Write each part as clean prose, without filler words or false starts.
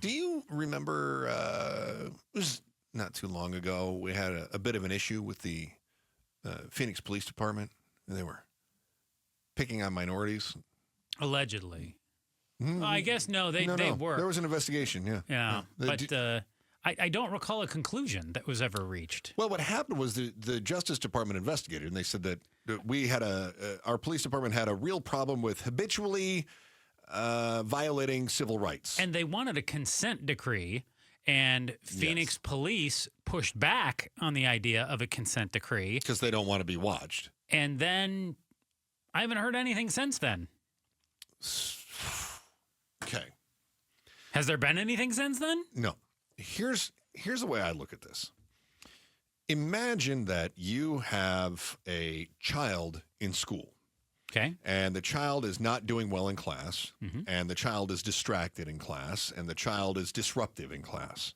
Do you remember, it was not too long ago, we had a bit of an issue with the Phoenix Police Department. They were picking on minorities. Allegedly. Well, I guess no, they were. There was an investigation, yeah. Yeah, but I don't recall a conclusion that was ever reached. Well, what happened was the Justice Department investigated, and they said that we had our police department had a real problem with habitually violating civil rights. And they wanted a consent decree, and Phoenix police pushed back on the idea of a consent decree. Because they don't want to be watched. And then I haven't heard anything since then. Okay. Has there been anything since then? No. Here's the way I look at this. Imagine that you have a child in school. Okay. And the child is not doing well in class, and the child is distracted in class, and the child is disruptive in class.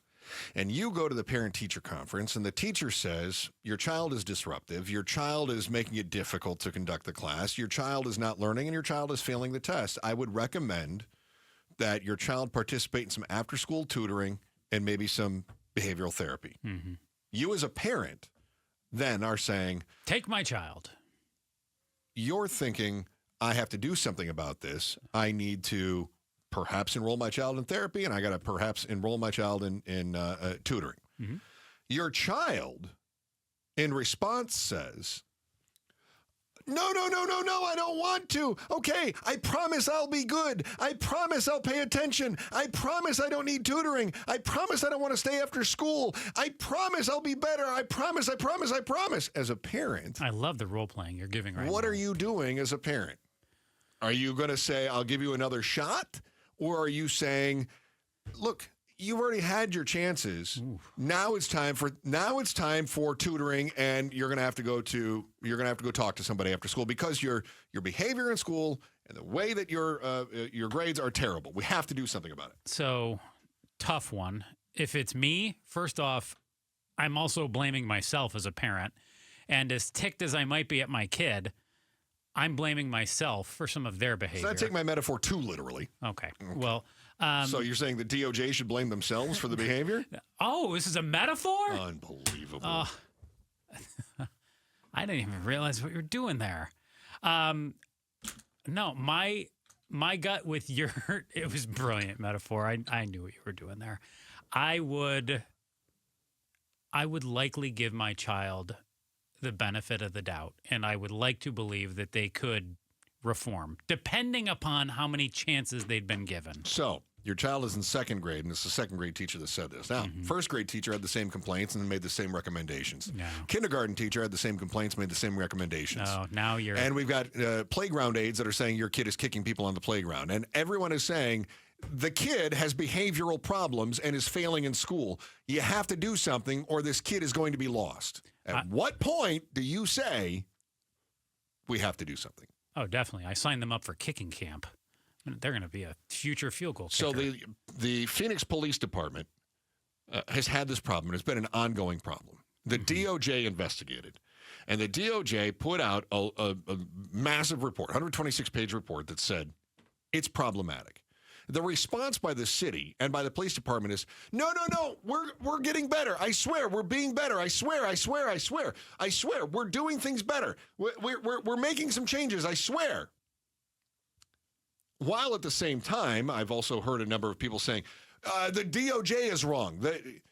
And you go to the parent-teacher conference, and the teacher says, your child is disruptive, your child is making it difficult to conduct the class, your child is not learning, and your child is failing the test. I would recommend that your child participate in some after-school tutoring and maybe some behavioral therapy. Mm-hmm. You as a parent then are saying, take my child. You're thinking, I have to do something about this. I need to perhaps enroll my child in therapy, and I got to perhaps enroll my child in tutoring. Mm-hmm. Your child, in response, says, no, I don't want to. Okay, I promise I'll be good. I promise I'll pay attention. I promise I don't need tutoring. I promise I don't want to stay after school. I promise I'll be better. I promise. As a parent. I love the role playing you're giving right now. What are you doing as a parent? Are you going to say, I'll give you another shot? Or are you saying, look, you've already had your chances. Ooh. Now it's time for tutoring, and you're going to have to go talk to somebody after school because your behavior in school and the way that your grades are terrible. We have to do something about it. So, tough one. If it's me, first off, I'm also blaming myself as a parent, and as ticked as I might be at my kid, I'm blaming myself for some of their behavior. So I take my metaphor too literally. Okay. Well, so you're saying the DOJ should blame themselves for the behavior? Oh, this is a metaphor? Unbelievable. I didn't even realize what you were doing there. No, my gut with your it was brilliant metaphor. I knew what you were doing there. I would likely give my child the benefit of the doubt, and I would like to believe that they could reform, depending upon how many chances they'd been given. So, your child is in second grade, and it's the second grade teacher that said this. Now, first grade teacher had the same complaints and made the same recommendations. No. Kindergarten teacher had the same complaints, made the same recommendations. Oh, now you're... And we've got playground aides that are saying your kid is kicking people on the playground. And everyone is saying the kid has behavioral problems and is failing in school. You have to do something or this kid is going to be lost. At what point do you say we have to do something? Oh, definitely. I signed them up for kicking camp. They're going to be a future field goal kicker. So the Phoenix Police Department has had this problem, and it's been an ongoing problem. The DOJ investigated, and the DOJ put out a massive report, 126-page report that said it's problematic. The response by the city and by the police department is, no, we're getting better. I swear, we're being better. I swear. We're doing things better. We're making some changes. I swear. While at the same time, I've also heard a number of people saying, the DOJ is wrong.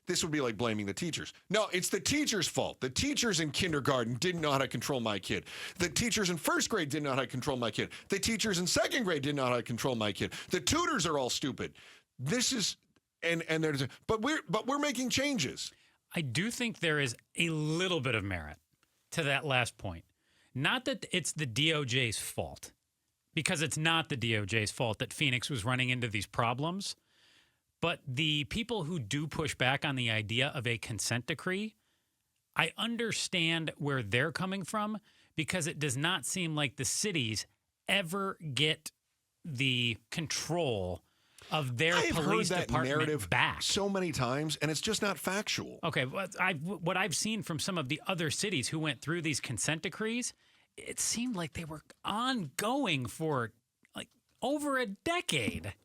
This would be like blaming the teachers. No, it's the teacher's fault. The teachers in kindergarten didn't know how to control my kid. The teachers in first grade didn't know how to control my kid. The teachers in second grade didn't know how to control my kid. The tutors are all stupid. This is, but we're making changes. I do think there is a little bit of merit to that last point. Not that it's the DOJ's fault, because it's not the DOJ's fault that Phoenix was running into these problems. But the people who do push back on the idea of a consent decree, I understand where they're coming from, because it does not seem like the cities ever get the control of their police department narrative back. So many times, and it's just not factual. Okay, what I've seen from some of the other cities who went through these consent decrees, it seemed like they were ongoing for like over a decade.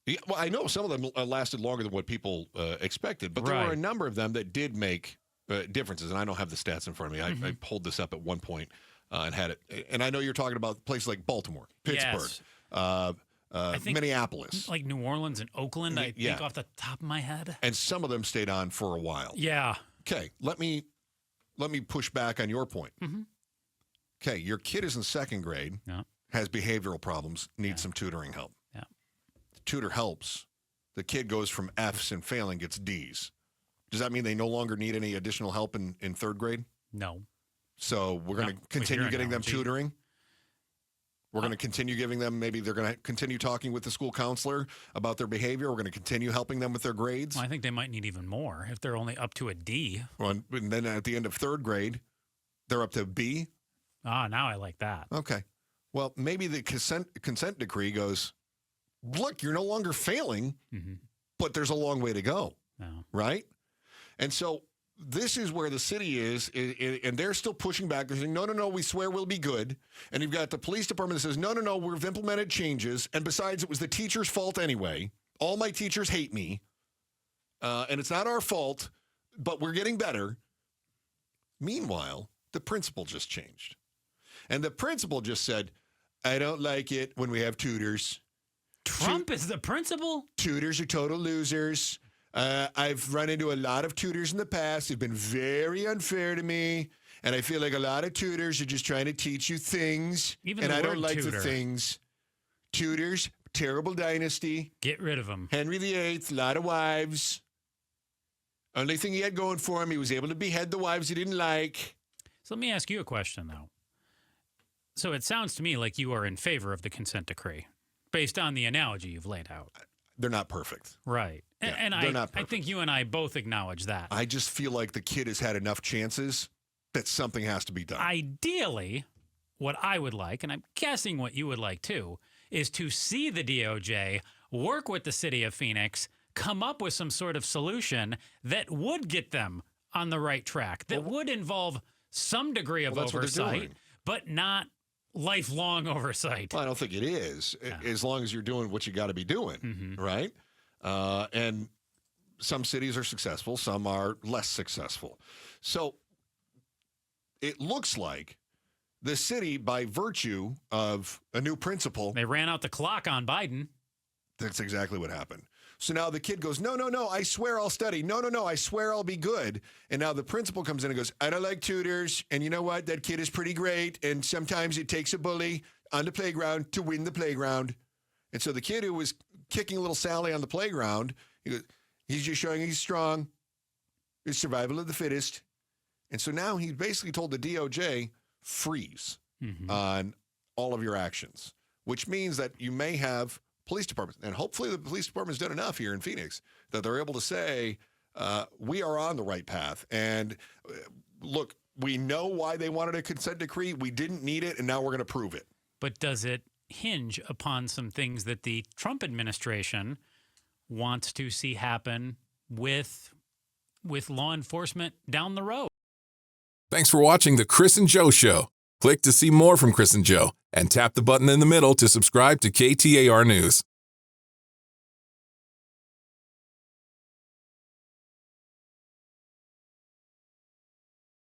Yeah, well, I know some of them lasted longer than what people expected, but there were a Right. number of them that did make differences. And I don't have the stats in front of me. I pulled this up at one point and had it. And I know you're talking about places like Baltimore, Pittsburgh, Yes. Think Minneapolis. like New Orleans and Oakland, I Yeah. think off the top of my head. And some of them stayed on for a while. Yeah. Okay, let me push back on your point. Mhm. Okay, your kid is in second grade, Yeah. has behavioral problems, needs Yeah. some tutoring help. Yeah. The tutor helps. The kid goes from F's and failing, gets D's. Does that mean they no longer need any additional help in third grade? No. So we're going No, to with continue your getting them analogy. tutoring? We're going to continue giving them, maybe they're going to continue talking with the school counselor about their behavior. We're going to continue helping them with their grades. Well, I think they might need even more if they're only up to a D. And then at the end of third grade, they're up to B. Ah, now I like that. Okay. Well, maybe the consent decree goes, look, you're no longer failing, Mm-hmm. but there's a long way to go, No. right? And so this is where the city is, and they're still pushing back. They're saying, no, we swear we'll be good. And you've got the police department that says, no, we've implemented changes. And besides, it was the teacher's fault anyway. All my teachers hate me, and it's not our fault, but we're getting better. Meanwhile, the principal just changed. And the principal just said, I don't like it when we have tutors. Trump is the principal? Tutors are total losers. I've run into a lot of tutors in the past. They've been very unfair to me. And I feel like a lot of tutors are just trying to teach you things. Even and the I don't word like tutor. the things. Tutors, terrible dynasty. Get rid of him. Henry VIII, a lot of wives. Only thing he had going for him, he was able to behead the wives he didn't like. So let me ask you a question, though. So it sounds to me like you are in favor of the consent decree, based on the analogy you've laid out. They're not perfect. Right. Yeah, And they're not I perfect. think you and I both acknowledge that. I just feel like the kid has had enough chances that something has to be done. Ideally, what I would like, and I'm guessing what you would like too, is to see the DOJ work with the city of Phoenix, come up with some sort of solution that would get them on the right track, that would involve some degree of that's what they're oversight, doing. but not lifelong oversight. Well, I don't think it is, as long as you're doing what you got to be doing, Mm-hmm. right? And some cities are successful, some are less successful. So it looks like the city, by virtue of a new principal, They ran out the clock on Biden. that's exactly what happened. So now the kid goes, no, I swear I'll study. No, I swear I'll be good. And now the principal comes in and goes, I don't like tutors. And you know what? That kid is pretty great. And sometimes it takes a bully on the playground to win the playground. And so the kid who was kicking little Sally on the playground, he's just showing he's strong. It's survival of the fittest. And so now he basically told the DOJ, freeze on all of your actions, which means that you may have police departments, and hopefully the police department's done enough here in Phoenix that they're able to say, we are on the right path. And look, we know why they wanted a consent decree. We didn't need it, and now we're going to prove it. But does it hinge upon some things that the Trump administration wants to see happen with law enforcement down the road? Thanks for watching The Chris and Joe Show. Click to see more from Chris and Joe and tap the button in the middle to subscribe to KTAR News.